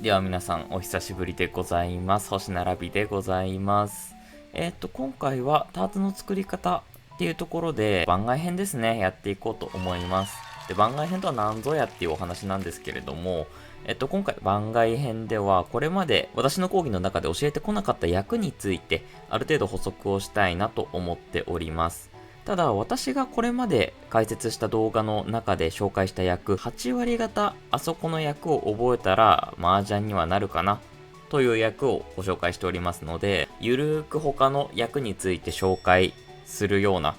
では皆さんお久しぶりでございます。星並びでございます。今回はターツの作り方っていうところで番外編ですね、やっていこうと思います。で、番外編とは何ぞやっていうお話なんですけれども、今回番外編ではこれまで私の講義の中で教えてこなかった役についてある程度補足をしたいなと思っております。ただ私がこれまで解説した動画の中で紹介した役8割方あそこの役を覚えたら麻雀にはなるかなという役をご紹介しておりますので、ゆるーく他の役について紹介するような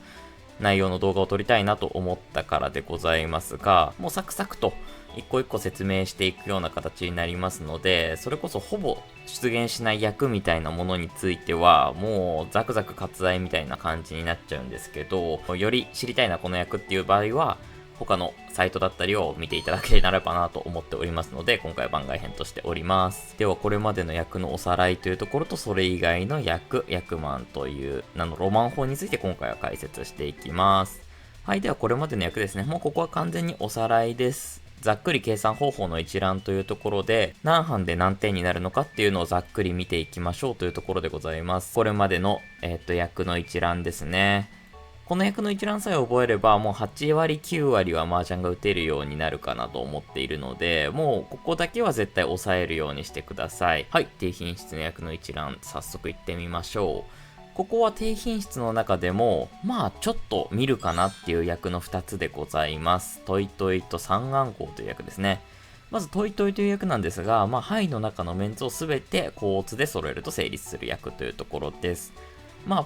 内容の動画を撮りたいなと思ったからでございますが、もうサクサクと一個一個説明していくような形になりますので、それこそほぼ出現しない役みたいなものについてはもうザクザク割愛みたいな感じになっちゃうんですけど、より知りたいなこの役っていう場合は他のサイトだったりを見ていただければなと思っておりますので、今回は番外編としております。ではこれまでの役のおさらいというところと、それ以外の役満という名のロマン法について今回は解説していきます。はい、ではこれまでの役ですね。もうここは完全におさらいです。ざっくり計算方法の一覧というところで、何班で何点になるのかっていうのをざっくり見ていきましょうというところでございます。これまでの、役の一覧ですね。この役の一覧さえ覚えればもう8割9割は麻雀が打てるようになるかなと思っているので、もうここだけは絶対押さえるようにしてください。はい、低品質の役の一覧早速いってみましょう。ここは低品質の中でもまあちょっと見るかなっていう役の2つでございます。トイトイと三暗号という役ですね。まずトイトイという役なんですが、牌の中のメンツをすべてコーツで揃えると成立する役というところです。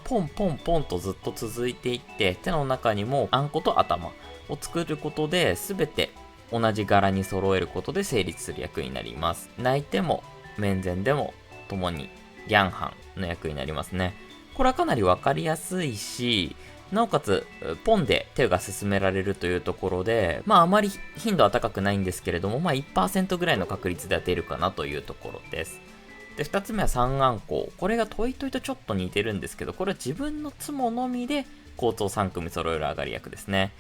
ポンポンポンとずっと続いていって、手の中にもあんこと頭を作ることで全て同じ柄に揃えることで成立する役になります。内手も面前でも共にリャンハンの役になりますね。これはかなりわかりやすいし、なおかつポンで手が進められるというところで、あまり頻度は高くないんですけれども、1% ぐらいの確率で当てるかなというところです。で、二つ目は三暗号。これがトイトイとちょっと似てるんですけど、これは自分のツモのみでコーツを3組揃える上がり役ですね。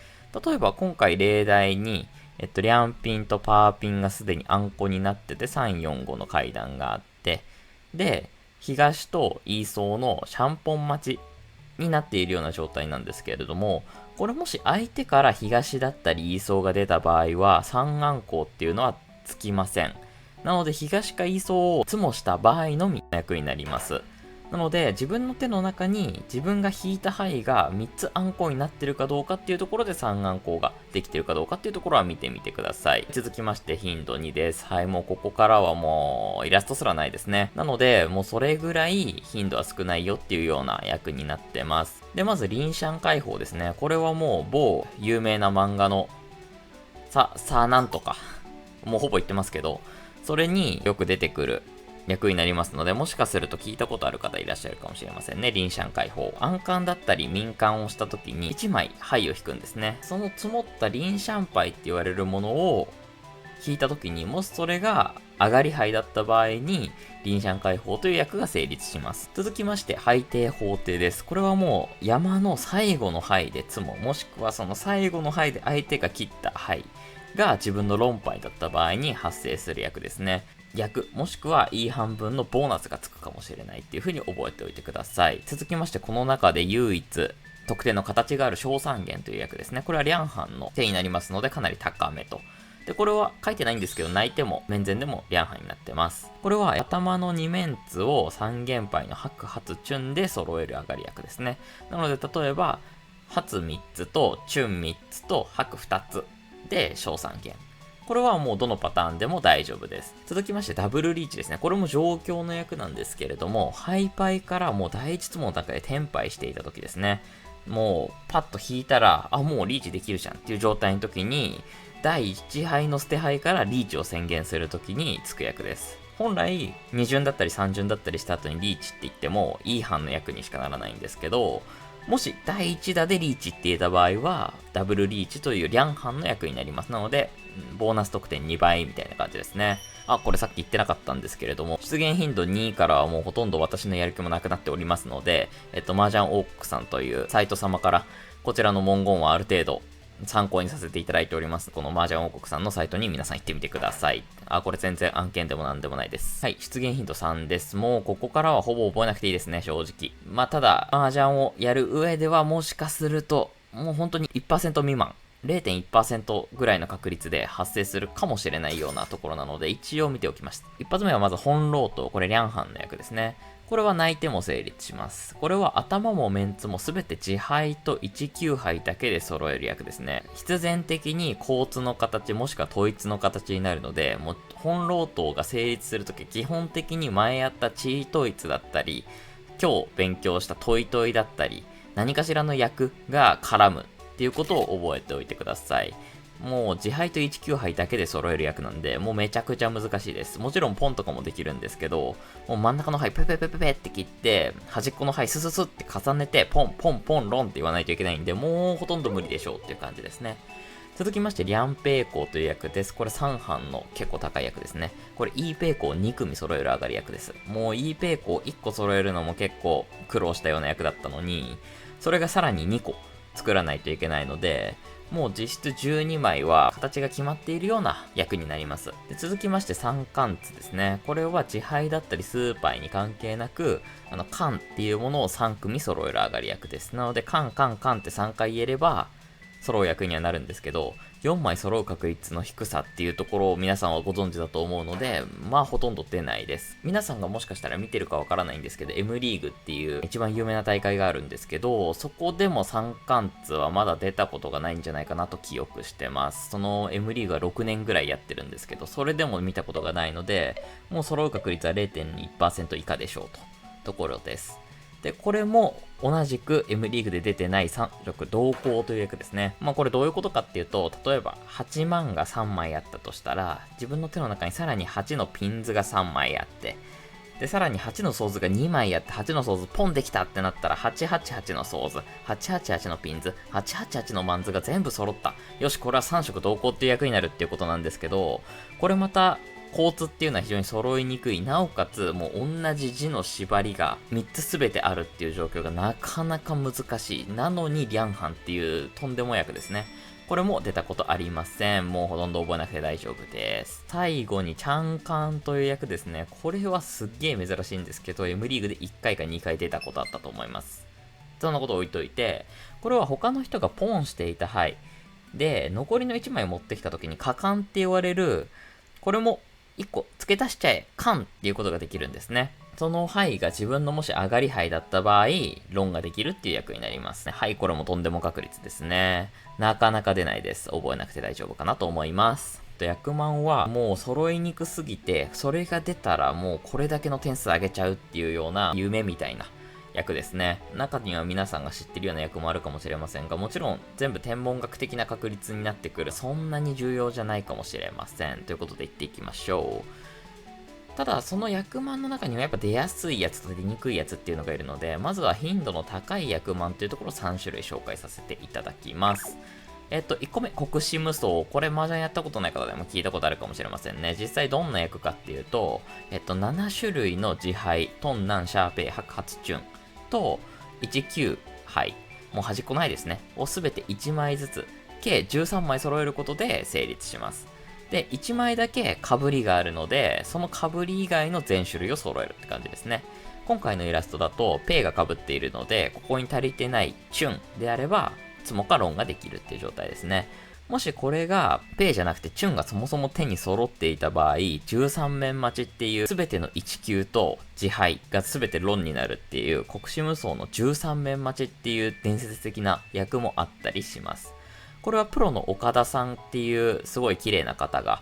例えば今回例題に、リャンピンとパーピンがすでに暗号になってて3、4、5の階段があって、で、東とイーソーのシャンポン待ちになっているような状態なんですけれども、これもし相手から東だったりイーソーが出た場合は三暗号っていうのはつきません。なので東かイーソーをツモした場合のみの役になります。なので自分の手の中に自分が引いた牌が3つ暗号になってるかどうかっていうところで3暗号ができてるかどうかっていうところは見てみてください。続きまして頻度2です。はい、もうここからはもうイラストすらないですね。なのでもうそれぐらい頻度は少ないよっていうような役になってます。で、まずリンシャン解放ですね。これはもう某有名な漫画のさあなんとかもうほぼ言ってますけど、それによく出てくる役になりますので、もしかすると聞いたことある方いらっしゃるかもしれませんね。リンシャン解放。暗冠だったり民間をした時に1枚牌を引くんですね。その積もったリンシャン牌って言われるものを引いた時に、もしそれが上がり牌だった場合に、リンシャン解放という役が成立します。続きまして、配定法定です。これはもう山の最後の牌で積も、もしくはその最後の牌で相手が切った牌が自分の論敗だった場合に発生する役ですね。逆、もしくはいい半分のボーナスがつくかもしれないっていう風に覚えておいてください。続きまして、この中で唯一得点の形がある小三元という役ですね。これはリャンハンの手になりますのでかなり高めと。で、これは書いてないんですけど、内手も面前でもリャンハンになってます。これは頭の2面ツを三元牌の白発チュンで揃える上がり役ですね。なので、例えば、発3つとチュン3つと白2つで小三元。これはもうどのパターンでも大丈夫です。続きましてダブルリーチですね。これも状況の役なんですけれども、ハイパイからもう第一質問の中でテンパイしていた時ですね。もうパッと引いたら、もうリーチできるじゃんっていう状態の時に、第1牌の捨て牌からリーチを宣言する時につく役です。本来2巡だったり3巡だったりした後にリーチって言ってもいい班の役にしかならないんですけど、もし第1打でリーチって言えた場合はダブルリーチというリャンハンの役になります。なのでボーナス得点2倍みたいな感じですね。これさっき言ってなかったんですけれども、出現頻度2からはもうほとんど私のやる気もなくなっておりますので、麻雀オークさんというサイト様からこちらの文言はある程度参考にさせていただいております。この麻雀王国さんのサイトに皆さん行ってみてください。これ全然案件でもなんでもないです。はい、出現ヒント3です。もうここからはほぼ覚えなくていいですね、正直。ただ、麻雀をやる上ではもしかすると、もう本当に 1% 未満。0.1% ぐらいの確率で発生するかもしれないようなところなので、一応見ておきました。一発目はまず本老頭、これリャンハンの役ですね。これは泣いても成立します。これは頭もメンツもすべて自敗と19敗だけで揃える役ですね。必然的に交通の形もしくは統一の形になるので、もう本老頭が成立するとき基本的に前やった地位統一だったり、今日勉強したトイトイだったり、何かしらの役が絡むっていうことを覚えておいてください。もう自敗と19敗だけで揃える役なんで、もうめちゃくちゃ難しいです。もちろんポンとかもできるんですけど、もう真ん中の牌ペペペペペって切って、端っこの牌スススって重ねて、ポンポンポンロンって言わないといけないんで、もうほとんど無理でしょうっていう感じですね。続きまして、リャンペイコウという役です。これ3班の結構高い役ですね。これ E ペイコウ2組揃える上がり役です。もう E ペイコウ1個揃えるのも結構苦労したような役だったのに、それがさらに2個作らないといけないので、もう実質12枚は形が決まっているような役になります。で続きまして三冠図ですね。これは自敗だったりスーパーに関係なく、冠っていうものを3組揃える上がり役です。なので、冠って3回言えれば、揃う役にはなるんですけど、4枚揃う確率の低さっていうところを皆さんはご存知だと思うので、ほとんど出ないです。皆さんがもしかしたら見てるかわからないんですけど、M リーグっていう一番有名な大会があるんですけど、そこでも三冠図はまだ出たことがないんじゃないかなと記憶してます。その M リーグは6年ぐらいやってるんですけど、それでも見たことがないので、もう揃う確率は 0.1% 以下でしょうところです。で、これも同じく M リーグで出てない3色同行という役ですね。これどういうことかっていうと、例えば8万が3枚あったとしたら、自分の手の中にさらに8のピンズが3枚あって、で、さらに8のソーズが2枚あって、8のソーズポンできたってなったら、888のソーズ、888のピンズ、888のマンズが全部揃った。よし、これは3色同行っていう役になるっていうことなんですけど、これまた、構図っていうのは非常に揃いにくい。なおかつ、もう同じ字の縛りが3つすべてあるっていう状況がなかなか難しい。なのに、リャンハンっていうとんでも役ですね。これも出たことありません。もうほとんど覚えなくて大丈夫です。最後に、チャンカンという役ですね。これはすっげえ珍しいんですけど、M リーグで1回か2回出たことあったと思います。そんなこと置いといて、これは他の人がポンしていた牌で、残りの1枚持ってきた時に果敢って言われる、これも1個付け足しちゃえ、冠っていうことができるんですね。その牌が自分のもし上がり牌だった場合、論ができるっていう役になりますね。はい、これもとんでも確率ですね。なかなか出ないです。覚えなくて大丈夫かなと思います。役満はもう揃いにくすぎて、それが出たらもうこれだけの点数上げちゃうっていうような夢みたいな役ですね。中には皆さんが知ってるような役もあるかもしれませんが、もちろん全部天文学的な確率になってくる、そんなに重要じゃないかもしれません。ということで言っていきましょう。ただ、その役満の中にはやっぱ出やすいやつと出にくいやつっていうのがいるので、まずは頻度の高い役満というところを3種類紹介させていただきます。1個目、国士無双。これ麻雀やったことない方でも聞いたことあるかもしれませんね。実際どんな役かっていうと、7種類の自敗、トンナン、シャーペイ、白髪チュンと、19杯、もう端っこないですね。をすべて1枚ずつ、計13枚揃えることで成立します。で、1枚だけ被りがあるので、その被り以外の全種類を揃えるって感じですね。今回のイラストだと、ペイが被っているので、ここに足りてないチュンであれば、ツモかロンができるっていう状態ですね。もしこれが、ペイじゃなくてチュンがそもそも手に揃っていた場合、13面待ちっていう全ての1級と自敗が全てロンになるっていう国士無双の13面待ちっていう伝説的な役もあったりします。これはプロの岡田さんっていうすごい綺麗な方が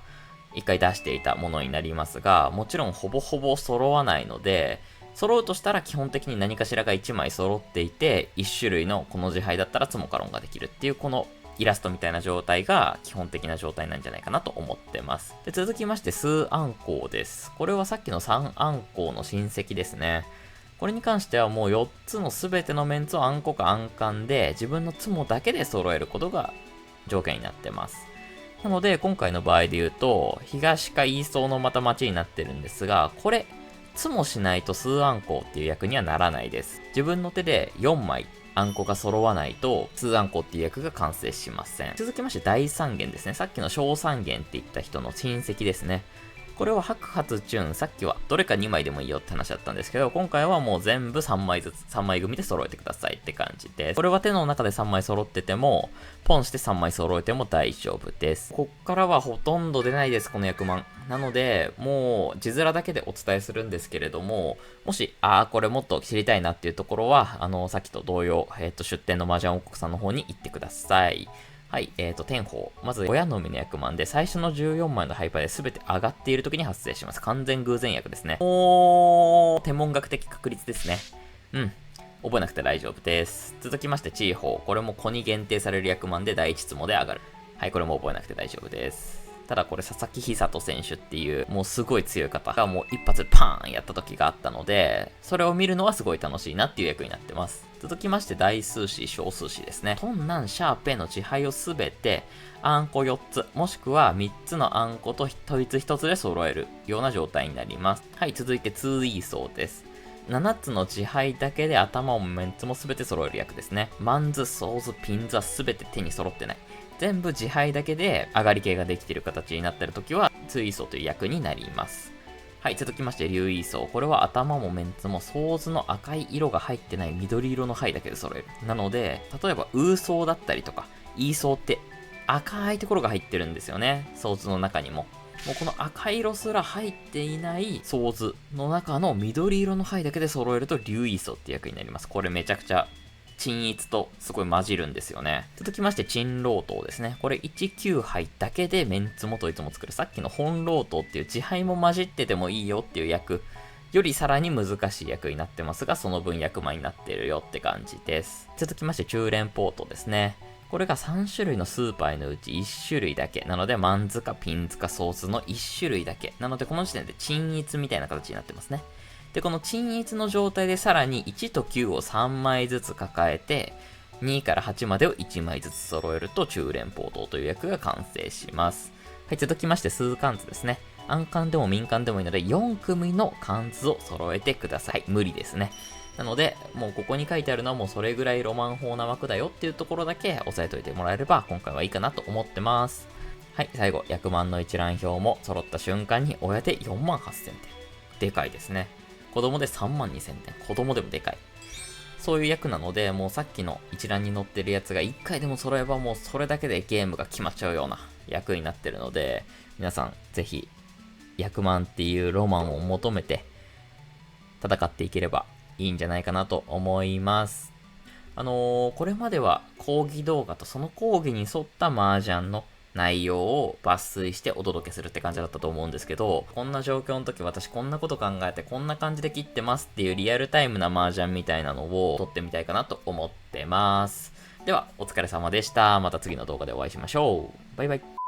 一回出していたものになりますが、もちろんほぼほぼ揃わないので、揃うとしたら基本的に何かしらが1枚揃っていて、1種類のこの自敗だったらツモカロンができるっていうこのイラストみたいな状態が基本的な状態なんじゃないかなと思ってます。で、続きまして数暗号です。これはさっきの3暗号の親戚ですね。これに関してはもう4つの全てのメンツを暗号か暗冠で自分のツモだけで揃えることが条件になってます。なので今回の場合で言うと東かイーストのまた町になってるんですが、これツモしないと数暗号っていう役にはならないです。自分の手で4枚あんこが揃わないと、2あんこっていう役が完成しません。続きまして大三元ですね。さっきの小三元って言った人の親戚ですね。これは白髪チューン、さっきはどれか2枚でもいいよって話だったんですけど、今回はもう全部3枚ずつ、3枚組で揃えてくださいって感じです。これは手の中で3枚揃ってても、ポンして3枚揃えても大丈夫です。こっからはほとんど出ないです、この役満。なので、もう字面だけでお伝えするんですけれども、もし、これもっと知りたいなっていうところは、さっきと同様、出店の麻雀王国さんの方に行ってください。はい、天宝。まず、親のみの役満で、最初の14枚のハイパーで全て上がっている時に発生します。完全偶然役ですね。天文学的確率ですね。うん。覚えなくて大丈夫です。続きまして、地位宝。これも子に限定される役満で第一ツモで上がる。はい、これも覚えなくて大丈夫です。ただこれ佐々木久人選手っていうもうすごい強い方がもう一発でパーンやった時があったので、それを見るのはすごい楽しいなっていう役になってます。続きまして大数詞、小数詞ですね。トンナン、シャーペの支配をすべてあんこ4つ、もしくは3つのあんこと統一1つで揃えるような状態になります。はい、続いて2イーソーです。7つの自敗だけで頭もメンツも全て揃える役ですね。マンズ、ソーズ、ピンズは全て手に揃ってない。全部自敗だけで上がり系ができている形になっているときは、ツイーソーという役になります。はい、続きまして、竜イーソー。これは頭もメンツも、ソーズの赤い色が入ってない緑色の灰だけで揃える。なので、例えば、ウーソーだったりとか、イーソーって赤いところが入ってるんですよね。ソーズの中にも。もうこの赤色すら入っていないソーズの中の緑色の灰だけで揃えると竜イーソーって役になります。これめちゃくちゃ鎮一とすごい混じるんですよね。続きまして、鎮老頭ですね。これ19杯だけでメンツも統一も作る。さっきの本老頭っていう自敗も混じっててもいいよっていう役よりさらに難しい役になってますが、その分役満になっているよって感じです。続きまして、中連ポートですね。これが3種類のスーパーのうち1種類だけ。なので、マンズかピンズかソースの1種類だけ。なので、この時点で鎮一みたいな形になってますね。で、この鎮一の状態でさらに1と9を3枚ずつ抱えて、2から8までを1枚ずつ揃えると中連ポートという役が完成します。はい、続きまして数漢図ですね。暗漢でも民間でもいいので4組の漢図を揃えてください。はい、無理ですね。なので、もうここに書いてあるのはもうそれぐらいロマン法な枠だよっていうところだけ押さえといてもらえれば今回はいいかなと思ってます。はい、最後、役満の一覧表も揃った瞬間に親で4万8000点。でかいですね。子供で3万2000点。子供でもでかい。そういう役なので、もうさっきの一覧に載ってるやつが1回でも揃えばもうそれだけでゲームが決まっちゃうような役になってるので、皆さんぜひ役満っていうロマンを求めて戦っていければいいんじゃないかなと思います。これまでは講義動画とその講義に沿った麻雀の内容を抜粋してお届けするって感じだったと思うんですけど、こんな状況の時私こんなこと考えてこんな感じで切ってますっていうリアルタイムな麻雀みたいなのを撮ってみたいかなと思ってます。では、お疲れ様でした。また次の動画でお会いしましょう。バイバイ。